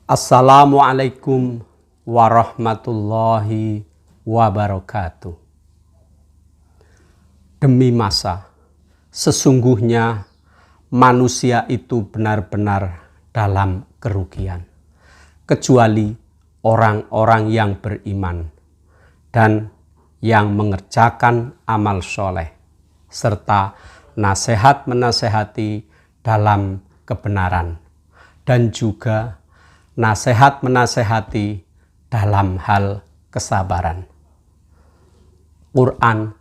Assalamualaikum warahmatullahi wabarakatuh. Demi masa, sesungguhnya manusia itu benar-benar dalam kerugian, kecuali orang-orang yang beriman dan yang mengerjakan amal soleh, serta nasihat menasehati dalam kebenaran, dan juga nasihat menasehati dalam hal kesabaran. Quran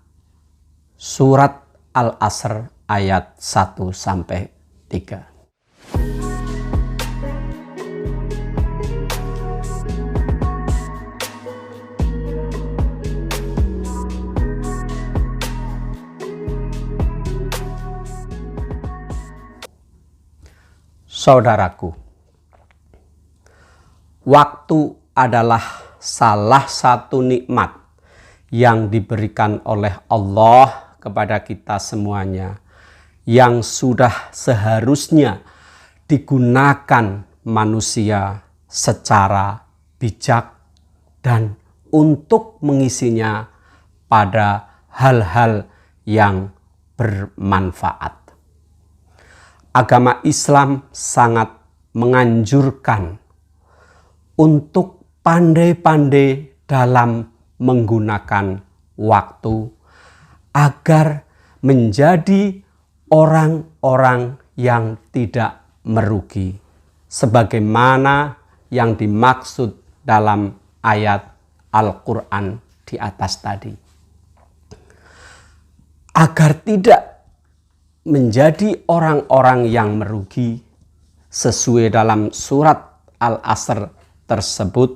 Surat Al-Asr ayat 1-3. Saudaraku, waktu adalah salah satu nikmat yang diberikan oleh Allah kepada kita semuanya, yang sudah seharusnya digunakan manusia secara bijak dan untuk mengisinya pada hal-hal yang bermanfaat. Agama Islam sangat menganjurkan untuk pandai-pandai dalam menggunakan waktu agar menjadi orang-orang yang tidak merugi, sebagaimana yang dimaksud dalam ayat Al-Quran di atas tadi. Agar tidak menjadi orang-orang yang merugi, sesuai dalam surat Al-Asr tersebut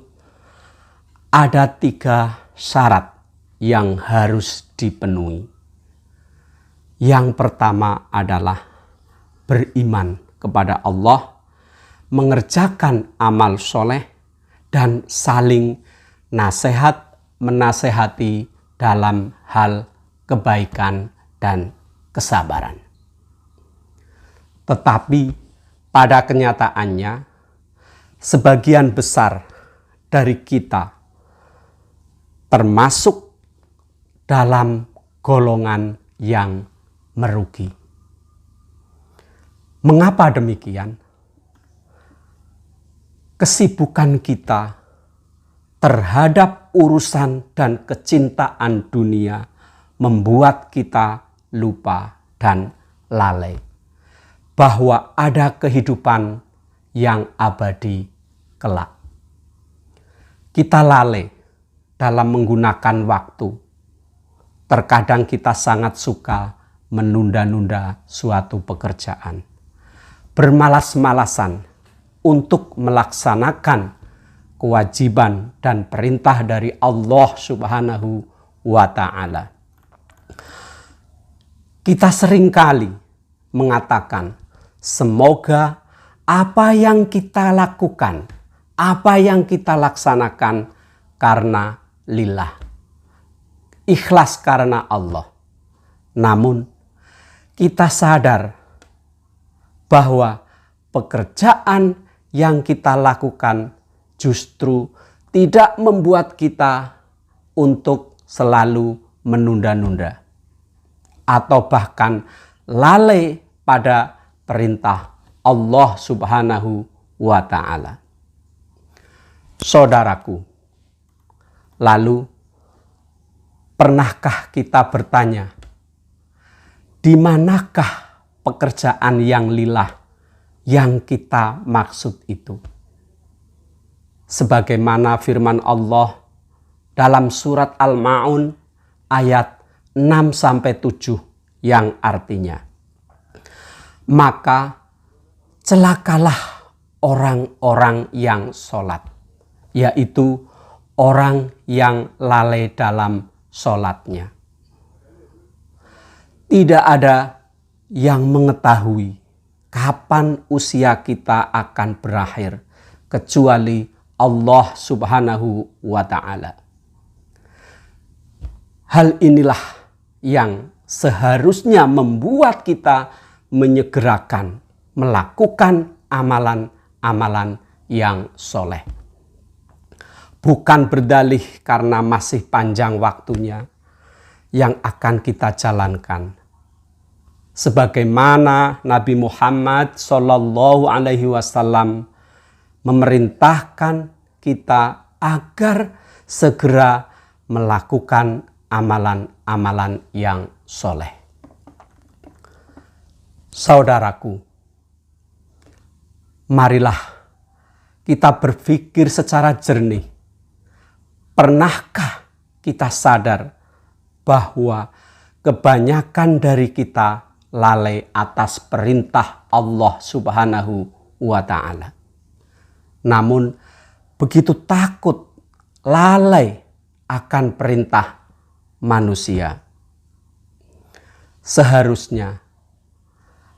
ada 3 syarat yang harus dipenuhi. Yang pertama adalah beriman kepada Allah, mengerjakan amal soleh, dan saling nasihat menasehati dalam hal kebaikan dan kesabaran. Tetapi pada kenyataannya, sebagian besar dari kita termasuk dalam golongan yang merugi. Mengapa demikian? Kesibukan kita terhadap urusan dan kecintaan dunia membuat kita lupa dan lalai bahwa ada kehidupan yang abadi kelak. Kita lalai dalam menggunakan waktu. Terkadang kita sangat suka menunda-nunda suatu pekerjaan, bermalas-malasan untuk melaksanakan kewajiban dan perintah dari Allah Subhanahu wa Ta'ala. Kita seringkali mengatakan, semoga apa yang kita lakukan, apa yang kita laksanakan karena lillah, ikhlas karena Allah. Namun kita sadar bahwa pekerjaan yang kita lakukan justru tidak membuat kita untuk selalu menunda-nunda atau bahkan lalai pada perintah Allah Subhanahu wa Ta'ala. Saudaraku, lalu pernahkah kita bertanya, di manakah pekerjaan yang lillah yang kita maksud itu? Sebagaimana firman Allah dalam surat Al-Ma'un ayat 6-7 yang artinya, maka celakalah orang-orang yang sholat, yaitu orang yang lalai dalam sholatnya. Tidak ada yang mengetahui kapan usia kita akan berakhir, kecuali Allah Subhanahu wa Ta'ala. Hal inilah yang seharusnya membuat kita menyegerakan melakukan amalan-amalan yang soleh. Bukan berdalih karena masih panjang waktunya yang akan kita jalankan. Sebagaimana Nabi Muhammad SAW memerintahkan kita agar segera melakukan amalan-amalan yang soleh. Saudaraku, marilah kita berpikir secara jernih. Pernahkah kita sadar bahwa kebanyakan dari kita lalai atas perintah Allah Subhanahu wa Ta'ala? Namun begitu takut lalai akan perintah manusia. Seharusnya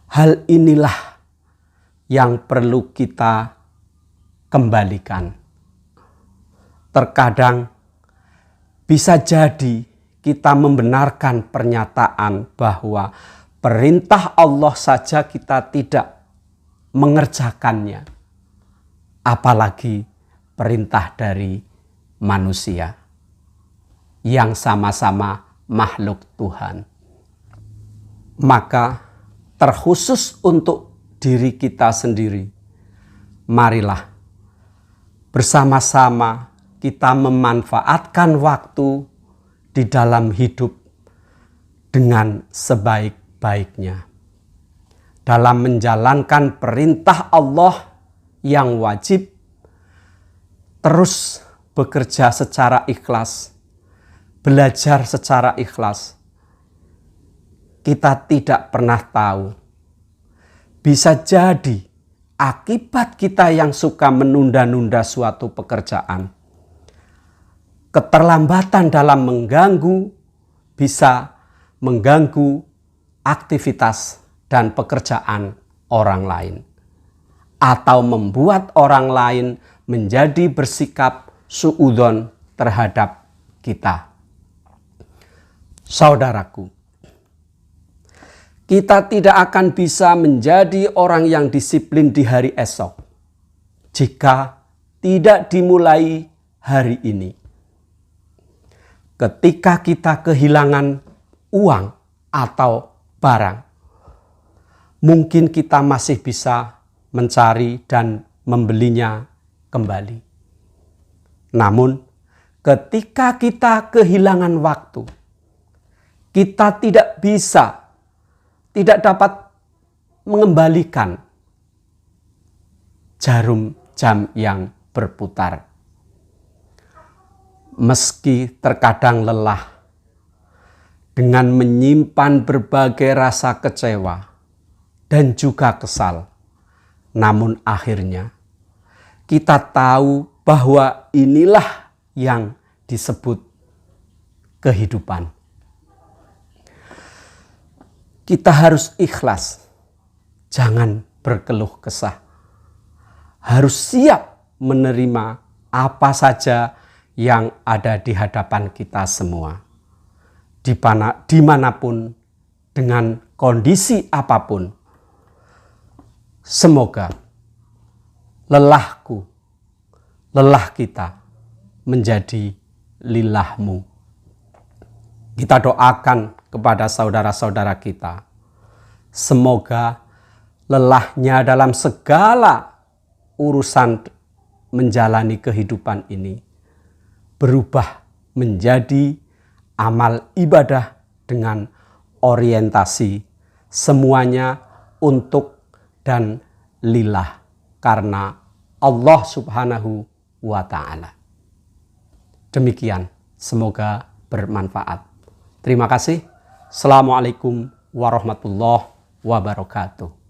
hal inilah yang perlu kita kembalikan. Terkadang bisa jadi kita membenarkan pernyataan bahwa perintah Allah saja kita tidak mengerjakannya, apalagi perintah dari manusia yang sama-sama makhluk Tuhan. Maka terkhusus untuk diri kita sendiri, marilah bersama-sama kita memanfaatkan waktu di dalam hidup dengan sebaik-baiknya. Dalam menjalankan perintah Allah yang wajib, terus bekerja secara ikhlas, belajar secara ikhlas. Kita tidak pernah tahu, bisa jadi akibat kita yang suka menunda-nunda suatu pekerjaan, keterlambatan dalam bisa mengganggu aktivitas dan pekerjaan orang lain, atau membuat orang lain menjadi bersikap suudzon terhadap kita. Saudaraku, kita tidak akan bisa menjadi orang yang disiplin di hari esok jika tidak dimulai hari ini. Ketika kita kehilangan uang atau barang, mungkin kita masih bisa mencari dan membelinya kembali. Namun, ketika kita kehilangan waktu, kita tidak dapat mengembalikan jarum jam yang berputar. Meski terkadang lelah dengan menyimpan berbagai rasa kecewa dan juga kesal, namun akhirnya kita tahu bahwa inilah yang disebut kehidupan. Kita harus ikhlas, jangan berkeluh kesah. Harus siap menerima apa saja yang ada di hadapan kita semua. Dimanapun, dengan kondisi apapun. Semoga lelah kita menjadi lilahmu. Kita doakan kepada saudara-saudara kita, semoga lelahnya dalam segala urusan menjalani kehidupan ini berubah menjadi amal ibadah dengan orientasi semuanya untuk dan lillah, karena Allah Subhanahu wa Ta'ala. Demikian, semoga bermanfaat. Terima kasih. Assalamualaikum warahmatullahi wabarakatuh.